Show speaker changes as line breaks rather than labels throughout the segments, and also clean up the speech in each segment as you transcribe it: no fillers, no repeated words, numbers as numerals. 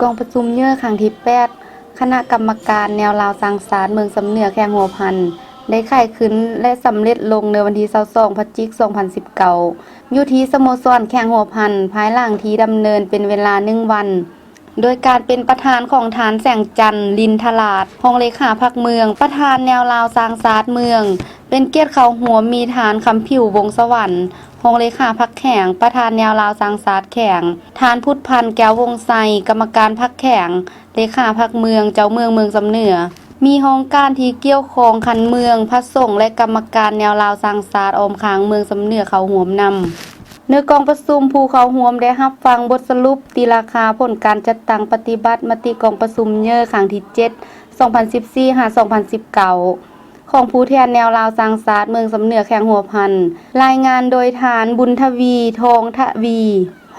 กองประชุมเยอะครั้งที่8คณะกรรมการแนวลาวสร้างสรรค์เมืองสำเหนือแขวงหัวพันได้ไข้ขึ้นและสำเร็จลงในวันที่22พฤศจิกายน2019อยู่ที่สโมสรแขวงหัวพันภายหลังที่ดำเนินเป็นเวลา1วันโดยการเป็นประธานของฐานแสงจันทร์ลินทลาดรองเลขาพรรคเมืองประธานแนวลาวสร้างสรรค์เมืองเป็นเกียรติเขาหัวมีฐานคำผิววงสวรรค์รองเลขาพรรคแข่งประธานแนวลาวสร้างสรรค์แข่งฐานพุทธพันธ์แก้ววงไซกรรมการพรรคแข่งเลขาพรรคเมืองเจ้าเมืองเมืองสำเหนือมีโครงการที่เกี่ยวข้องคันเมืองพระสงฆ์และกรรมการแนวลาวสร้างสรรค์ออมค้างเมืองสำเหนือเขาห่วมนำเนื้อกองประชุมผู้เขาห่วมได้รับฟังบทสรุปตีราคาผลการจัดตั้งปฏิบัติมติกองประชุมเยอะครั้งที่7 2014 2019ของผู้แทนแนวลาวสร้างสรรค์เมืองสำเหนือแขวงหัวพันรายงานโดยฐานบุญทวีทองทวี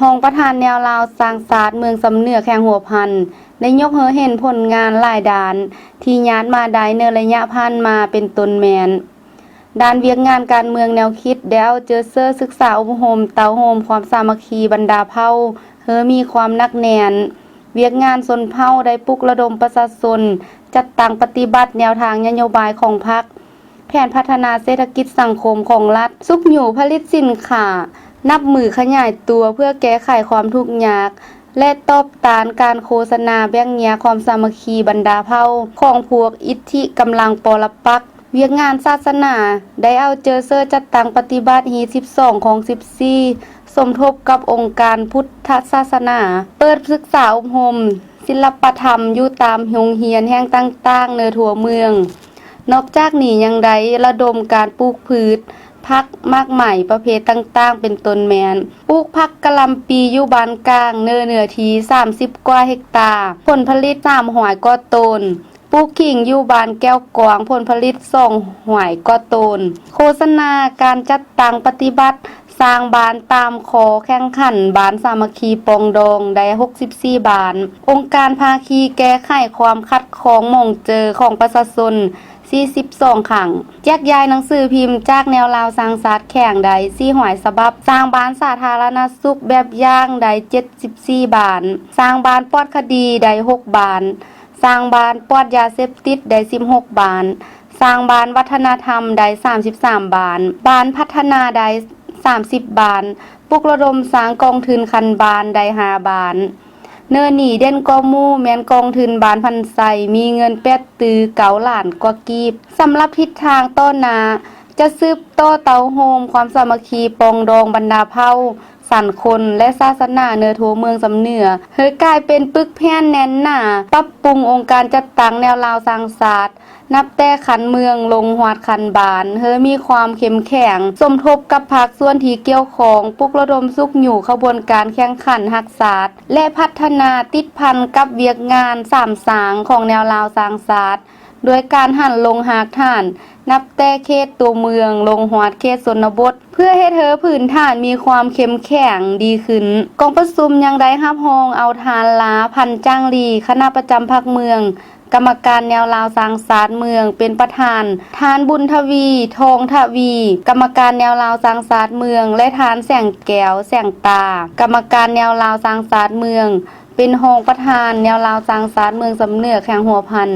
รองประธานแนวลาวสร้างสรรค์เมืองสำเหนือแขวงหัวพันได้ยกเห็นผลงานหลายด้านที่ญาติมาได้ในระยะผ่านมาเป็นต้นแมนด้านเวียกงานการเมืองแนวคิดได้เอาเจอเซอร์ศึกษาอบรมเตาโฮมความสามัคคีบรรดาเผ่ามีความนักแน่นเวียกงานชนเผ่าได้ปลุกระดมประชาชนจัดตั้งปฏิบัติแนวทางนโยบายของพรรคแผนพัฒนาเศรษฐกิจสังคมของรัฐซุกอยู่ผลิตสินค้านับมือขยายตัวเพื่อแก้ไขความทุกข์ยากและตอบตานการโฆษณาแบ่งแยกความสามัคคีบรรดาเผ่าของพวกอิทธิกำลังปรปักษ์เวียกงานศาสนาได้เอาเจอเซอร์จัดตั้งปฏิบัติฮี12ของ14สมทบกับองค์การพุทธศาสนาเปิดศึกษาอบรมศิลปธรรมอยู่ตามโรงเรียนแห่งต่างๆในทั่วเมืองนอกจากนี้ยังได้ระดมการปลูกพืชผักมากใหม่ประเภทต่างๆเป็นต้นแมนปลูกผักกะหล่ำปีอยู่บ้านกลางเนื้อที่30กว่าเฮกตาร์ผลผลิต300กว่าต้นปลูกขิงอยู่บ้านแก้วกวางผลผลิต200กว่าต้นโฆษณาการจัดตั้งปฏิบัติสร้างบ้านตามขอแข่งขันบ้านสามัคคีปองดองได้64บ้านองค์การภาคีแก้ไขความขัดข้องหม่องเจอของประชาชน42ขังแยกย้ายหนังสือพิมพ์จากแนวลาวสร้างสรรค์แข่งใด400ฉบับสร้างบ้านสาธารณสุขแบบอย่างใด74บ้านสร้างบ้านปลอดคดีใด6บ้านสร้างบ้านปลอดยาเสพติดใด16บ้านสร้างบ้านวัฒนธรรมใด33บ้านบ้านพัฒนาใด30บ้านปลุกระดมสร้างกองทุนคันบานใด5บ้านเนื้อหนีเด่นกอมู่แมนกองทุนบานพันไซมีเงิน8ตือ9ล้านกว่ากีบสำหรับทิศทางต้นนาจะซืบต่อเตาโฮมความสามัคคีปองดองบรรดาเผ่าสันคนและศาสนาเนื้อโทเมืองสำเหนือเฮยกลายเป็นปึกแผ่นแน่นหนาปรับปรุงองค์การจัดตั้งแนวลาวสร้างศาสตร์นับแต่ขันเมืองลงหวดขันบานมีความเข้มแข็งสมทบกับภาคส่วนที่เกี่ยวของปลุกระดมสุขอยู่ขบวนการแข่งขันรักษาและพัฒนาติดพันกับเวียกงาน3สางของแนวลาวสร้างศาสตร์โดยการหันลงหากฐานนับแต่เขตตัวเมืองลงหวดเขตชนบทเพื่อให้พื้นฐานมีความเข้มแข็งดีขึ้นกองประชุมยังได้รับรองเอาทานลาพันจ้างลีคณะประจำภาคเมืองกรรมการแนวลาวสร้างสรรค์เมืองเป็นประธานฐานบุญทวีทองทวีกรรมการแนวลาวสร้างสรรค์เมืองและฐานแสงแก้วแสงตากรรมการแนวลาวสร้างสรรค์เมืองเป็นรองประธานแนวลาวสร้างสรรค์เมืองสำเหนือแขวงหัวพัน